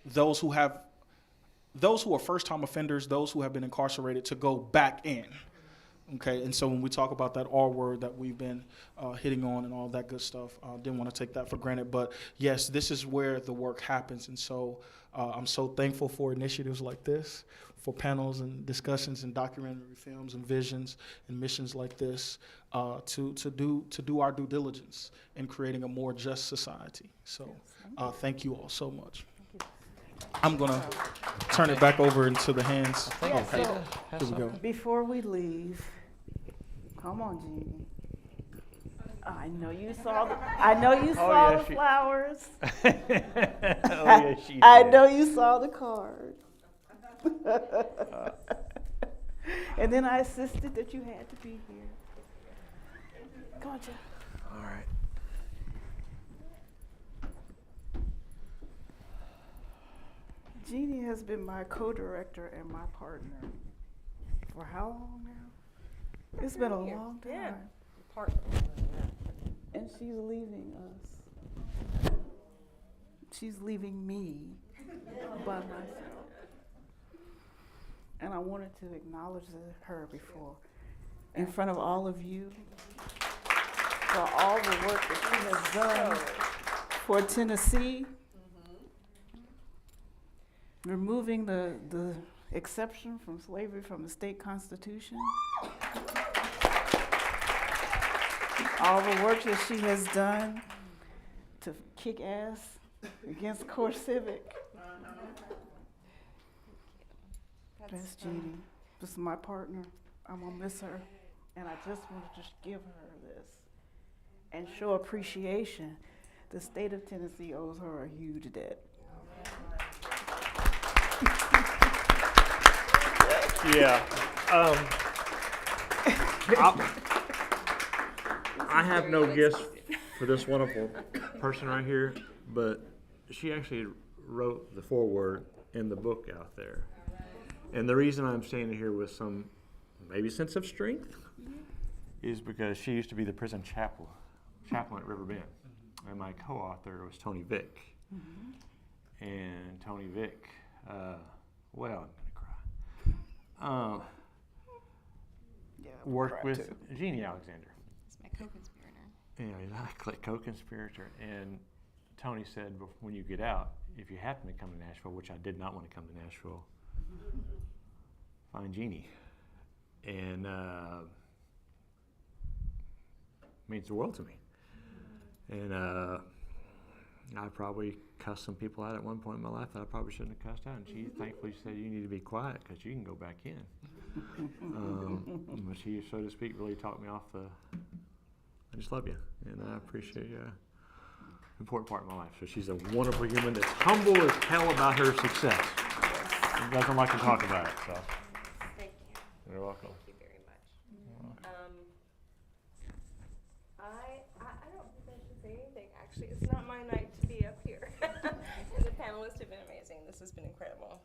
those who are first-time offenders, those who have been incarcerated, to go back in. Okay, and so when we talk about that R word that we've been hitting on and all that good stuff, didn't want to take that for granted. But yes, this is where the work happens. And so I'm so thankful for initiatives like this, for panels and discussions and documentary films and visions and missions like this to do our due diligence in creating a more just society. So thank you all so much. I'm going to turn it back over into the hands. Yes, Okay, so here we go. before we leave, come on, Jeannie. I know you saw the she- flowers. Oh, yeah, she I did. know you saw the card. And then I insisted that you had to be here. Come on, Jeff. All right. Jeannie has been my co-director and my partner for how long now? It's been a long time. And she's leaving us. She's leaving me by myself. And I wanted to acknowledge her before, in front of all of you, for all the work that she has done for Tennessee. Removing the exception from slavery from the state constitution. All the work that she has done to kick ass against core civic. That's Jeannie. This is my partner. I'm gonna miss her. And I just want to just give her this and show appreciation. The state of Tennessee owes her a huge debt. Yeah. I have no gifts for this wonderful person right here, but she actually wrote the foreword in the book out there. And the reason I'm standing here with some maybe sense of strength is because she used to be the prison chaplain at River Bend. And my co-author was Tony Vick. And Tony Vick, well, I'm gonna cry. Worked with Jeannie Alexander. It's my co-conspirator. Yeah, he's a co-conspirator. And Tony said, when you get out, if you happen to come to Nashville, which I did not want to come to Nashville, find Jeannie. And means the world to me. And I probably cussed some people out at one point in my life that I probably shouldn't have cussed out. And she thankfully said, you need to be quiet because you can go back in. But she, so to speak, really talked me off the, I just love you. And I appreciate you. Important part of my life. So she's a wonderful human that's humble as hell about her success. She doesn't like to talk about it. So Thank you. you're welcome. Thank you very much. I don't think I should say anything. Actually, it's not my night to be up here. And the panelists have been amazing. This has been incredible.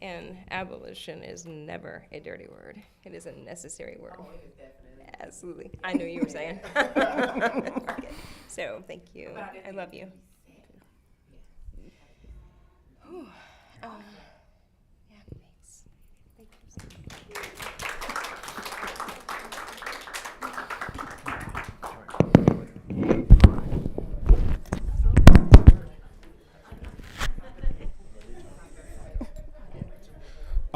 And abolition is never a dirty word. It is a necessary word. Oh, it is definitely. Absolutely. I knew you were saying. Okay. So, thank you. I love you. Whew. Yeah, thanks. Thank you so much.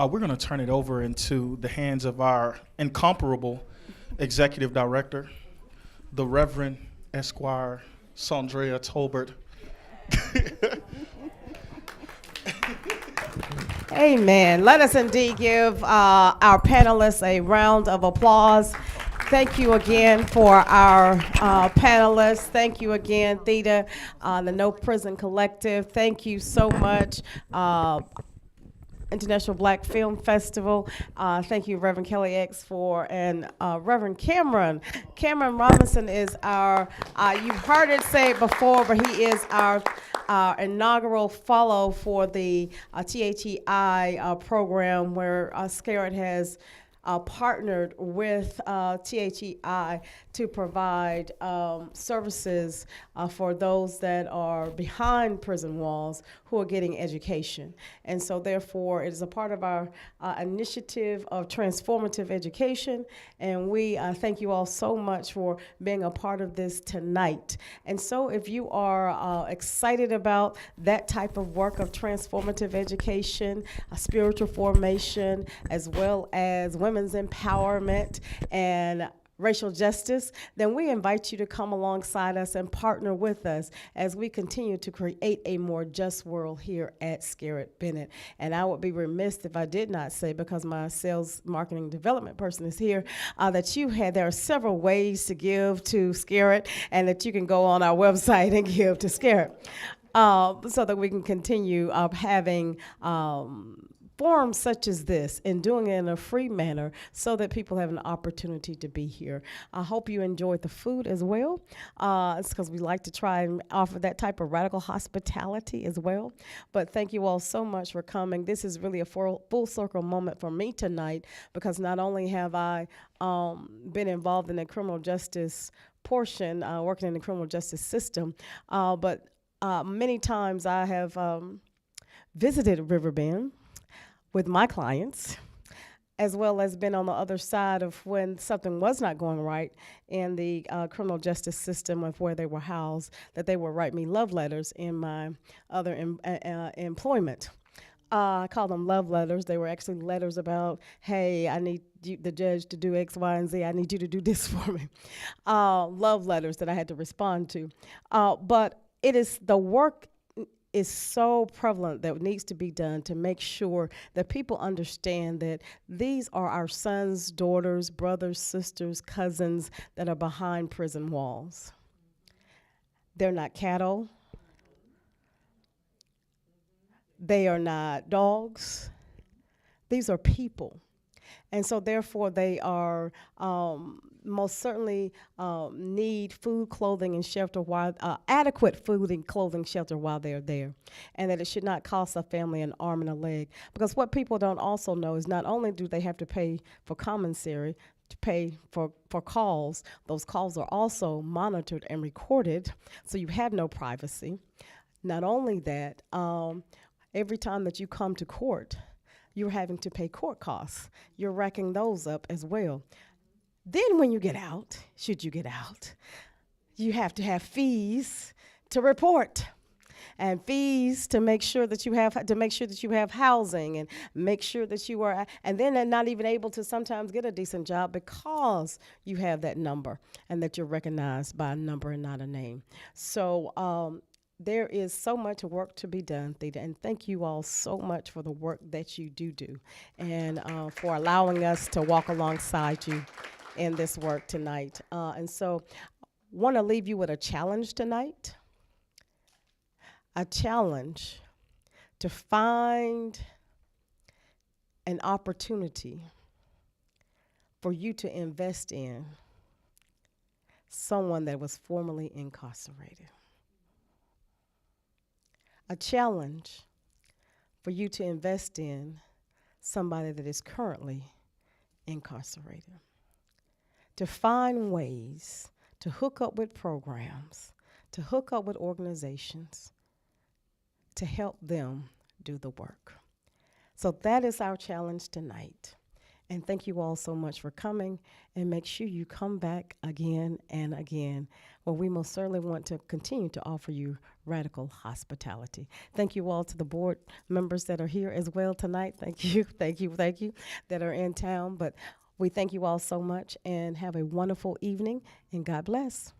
We're going to turn it over into the hands of our incomparable executive director, the Reverend Esquire Sondrea Tolbert. Amen. Let us indeed give our panelists a round of applause. Thank you again for our panelists. Thank you again, Theeda, the No Prison Collective. Thank you so much. International Black Film Festival. Thank you, Reverend Kelly X, and Reverend Cameron. Cameron Robinson is our, you've heard it say it before, but he is our inaugural fellow for the THEI program, where Scarritt has partnered with THEI to provide services for those that are behind prison walls who are getting education. And so therefore, it is a part of our initiative of transformative education. And we thank you all so much for being a part of this tonight. And so if you are excited about that type of work of transformative education, spiritual formation, as well as women's empowerment and racial justice, then we invite you to come alongside us and partner with us as we continue to create a more just world here at Scarritt Bennett. And I would be remiss if I did not say, because my sales marketing development person is here, that there are several ways to give to Scarritt, and that you can go on our website and give to Scarritt, so that we can continue having forums such as this and doing it in a free manner so that people have an opportunity to be here. I hope you enjoyed the food as well. It's because we like to try and offer that type of radical hospitality as well. But thank you all so much for coming. This is really a full circle moment for me tonight, because not only have I been involved in the criminal justice portion, working in the criminal justice system, but many times I have visited Riverbend with my clients, as well as been on the other side of when something was not going right in the criminal justice system of where they were housed, that they would write me love letters in my other employment. I call them love letters. They were actually letters about, hey, I need the judge to do X, Y, and Z. I need you to do this for me. Love letters that I had to respond to. But it is the work is so prevalent that needs to be done to make sure that people understand that these are our sons, daughters, brothers, sisters, cousins that are behind prison walls. They're not cattle. They are not dogs. These are people. And so, therefore, they are most certainly need food, clothing, and shelter while adequate food and clothing, shelter while they're there, and that it should not cost a family an arm and a leg. Because what people don't also know is not only do they have to pay for commissary, to pay for calls, those calls are also monitored and recorded, so you have no privacy. Not only that, every time that you come to court, you're having to pay court costs. You're racking those up as well. Then when you get out, should you get out, you have to have fees to report, and fees to make sure that you have housing, and make sure that you are, and then they're not even able to sometimes get a decent job because you have that number and that you're recognized by a number and not a name. So there is so much work to be done, Theeda, and thank you all so much for the work that you do, and for allowing us to walk alongside you in this work tonight. And so want to leave you with a challenge tonight, a challenge to find an opportunity for you to invest in someone that was formerly incarcerated. A challenge for you to invest in somebody that is currently incarcerated. To find ways to hook up with programs, to hook up with organizations, to help them do the work. So that is our challenge tonight. And thank you all so much for coming, and make sure you come back again and again, where we most certainly want to continue to offer you radical hospitality. Thank you all to the board members that are here as well tonight. Thank you that are in town. But we thank you all so much, and have a wonderful evening, and God bless.